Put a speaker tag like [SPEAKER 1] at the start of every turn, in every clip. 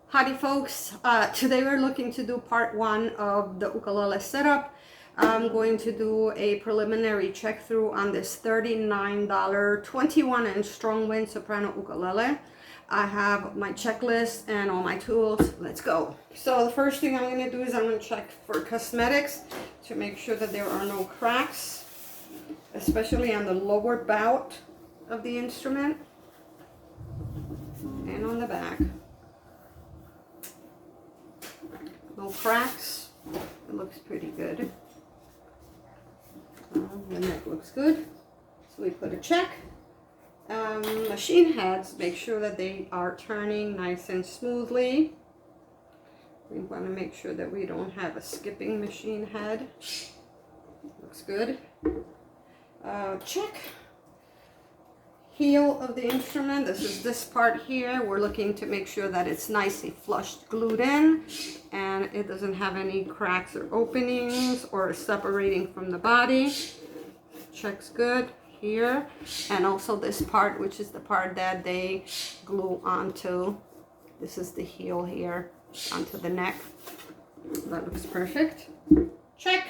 [SPEAKER 1] Howdy folks, today we're looking to do part one of the ukulele setup. I'm going to do a preliminary check through on this $39 21-inch strong wind soprano ukulele. I have my checklist and all my tools. Let's go. So the first thing I'm going to do is I'm going to check for cosmetics to make sure that there are no cracks, especially on the lower bout of the instrument and on the back. No cracks. It looks pretty good. The neck looks good. So we put a check. Machine heads, make sure that they are turning nice and smoothly. We want to make sure that we don't have a skipping machine head. Looks good. Check. Heel of the instrument, this is this part here. We're looking to make sure that it's nicely flushed, glued in, and it doesn't have any cracks or openings or separating from the body. Checks good here. And also this part, which is the part that they glue onto. This is the heel here, onto the neck. That looks perfect. Check.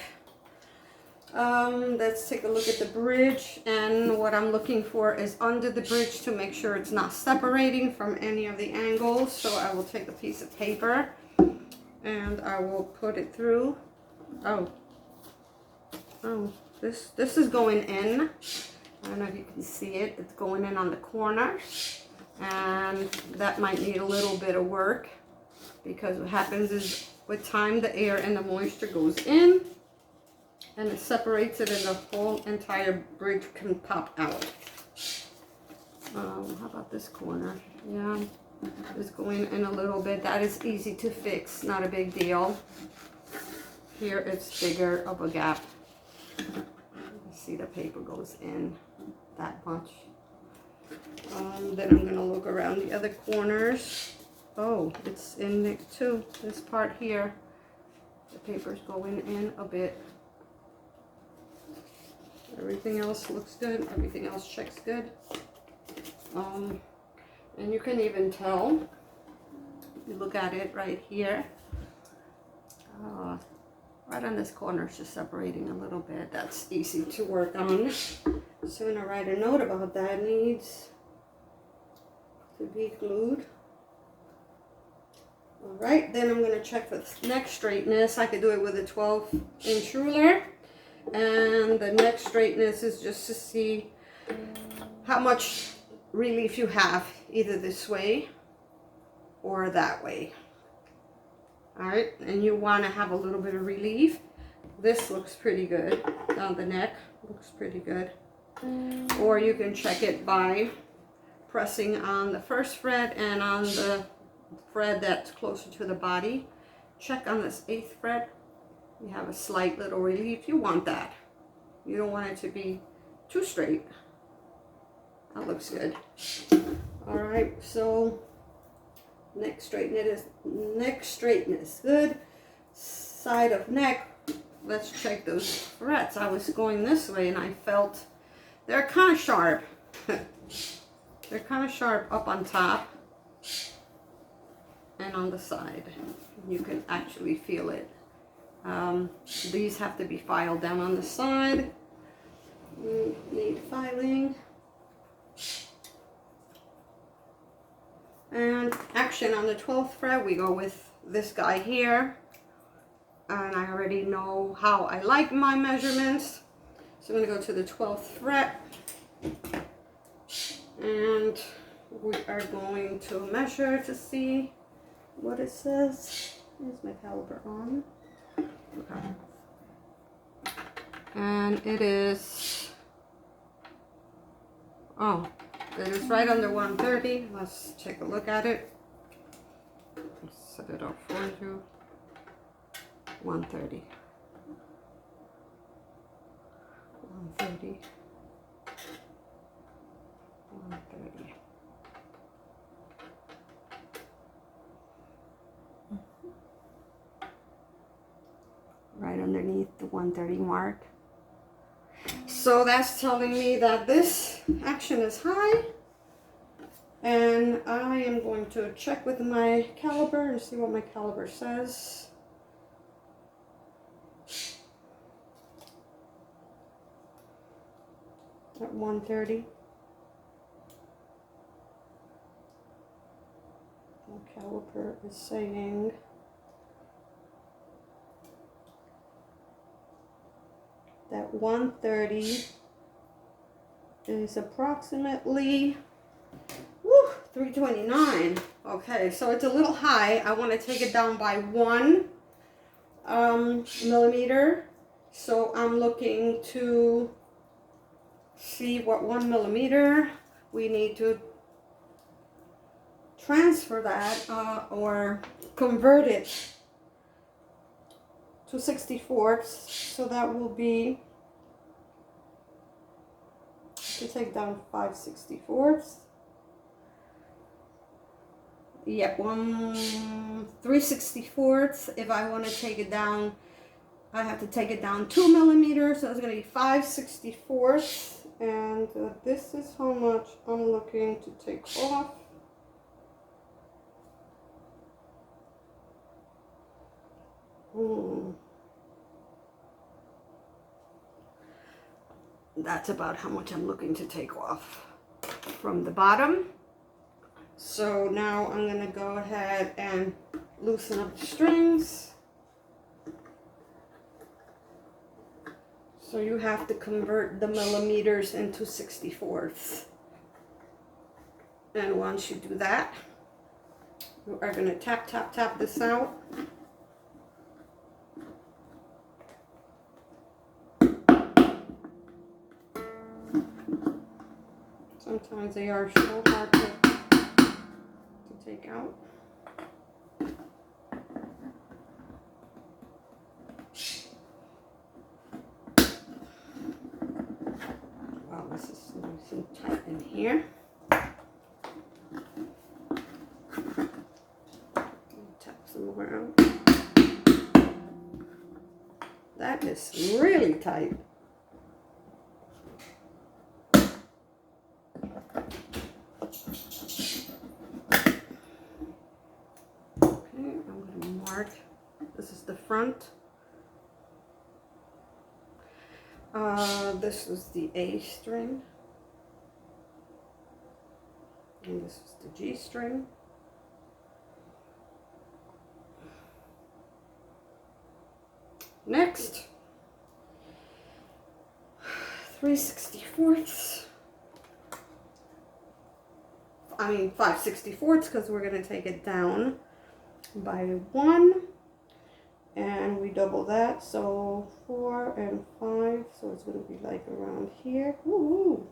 [SPEAKER 1] Let's take a look at the bridge, and what I'm looking for is under the bridge to make sure it's not separating from any of the angles. So I will take a piece of paper and I will put it through. Oh, this is going in. I don't know if you can see it. It's going in on the corner, and that might need a little bit of work, because what happens is with time the air and the moisture goes in and it separates it, and the whole entire bridge can pop out. How about this corner? Yeah, it's going in a little bit. That is easy to fix, not a big deal. Here it's bigger of a gap. See, the paper goes in that much. Then I'm gonna look around the other corners. Oh, it's in there too. This part here, the paper's going in a bit. Everything else looks good. Everything else checks good. And you can even tell, you look at it right here. Right on this corner, it's just separating a little bit. That's easy to work on. So I'm gonna write a note about that. It needs to be glued. All right, then I'm gonna check for neck straightness. I could do it with a 12-inch ruler. And the neck straightness is just to see how much relief you have, either this way or that way. All right, and you want to have a little bit of relief. This looks pretty good down the neck, looks pretty good. Or you can check it by pressing on the first fret and on the fret that's closer to the body. Check on this 8th fret. You have a slight little relief. You want that. You don't want it to be too straight. That looks good. All right, so neck straightness, good. Side of neck, let's check those frets. I was going this way and I felt they're kind of sharp. They're kind of sharp up on top and on the side. You can actually feel it. These have to be filed down on the side. Need filing. And action on the 12th fret, we go with this guy here. And I already know how I like my measurements. So I'm going to go to the 12th fret. And we are going to measure to see what it says. Here's my caliper on. Okay. And it is, it is right under 130. Let's take a look at it. Let's set it up for you. 130. 130. 130. Right underneath the 130 mark. So that's telling me that this action is high And I am going to check with my caliper and see what my caliper says. At 130. My caliper is saying that 130 is approximately 329. Okay, so it's a little high. I want to take it down by 1 millimeter. So I'm looking to see what 1 millimeter we need to transfer that or convert it to 64ths. So that will be to take down 5/64ths. Yep, 3/64ths. If I want to take it down, I have to take it down 2 millimeters. So it's going to be 5/64ths. And this is how much I'm looking to take off. That's about how much I'm looking to take off from the bottom. So now I'm going to go ahead and loosen up the strings. So you have to convert the millimeters into 64ths. And once you do that, you are going to tap, tap, tap this out. Sometimes they are so hard to take out. Wow, this is nice and tight in here. Tap some more out. That is really tight. This is the front. This is the A string. And this is the G string. Next, 3/64ths. I mean 5/64ths, because we're going to take it down by 1. And we double that, so 4 and 5, so it's going to be like around here. Woo!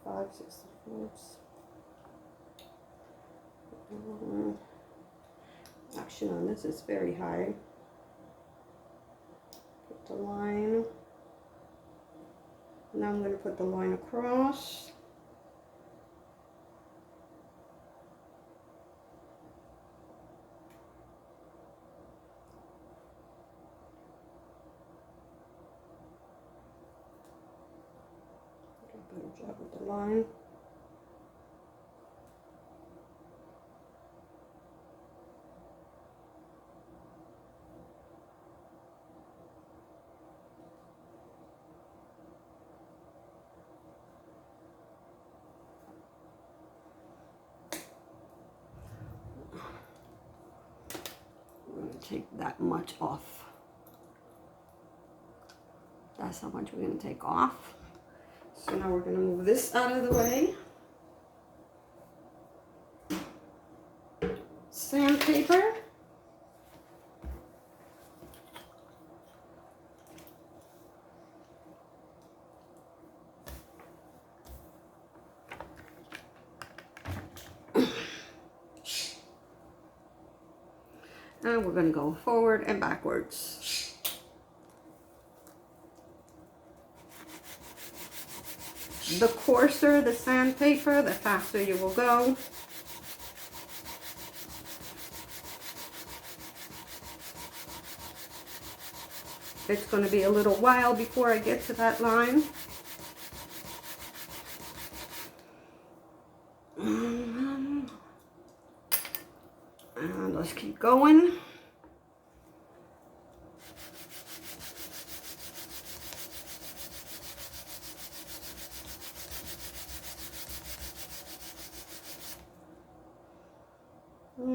[SPEAKER 1] 5/64ths. Action on this is very high. Put the line. Now I'm going to put the line across. Better job with the line. We're going to take that much off. That's how much we're going to take off. So now we're going to move this out of the way. Sandpaper. And we're going to go forward and backwards. The coarser the sandpaper, the faster you will go. It's going to be a little while before I get to that line. let's keep going.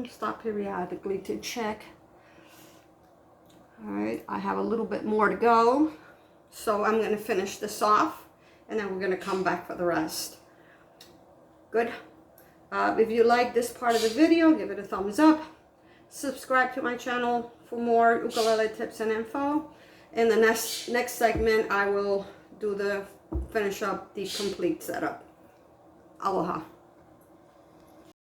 [SPEAKER 1] Stop periodically to check. All right, I have a little bit more to go. So I'm going to finish this off and then we're going to come back for the rest. Good. If you like this part of the video, give it a thumbs up. Subscribe to my channel for more ukulele tips and info. In the next segment, I will finish up the complete setup. Aloha.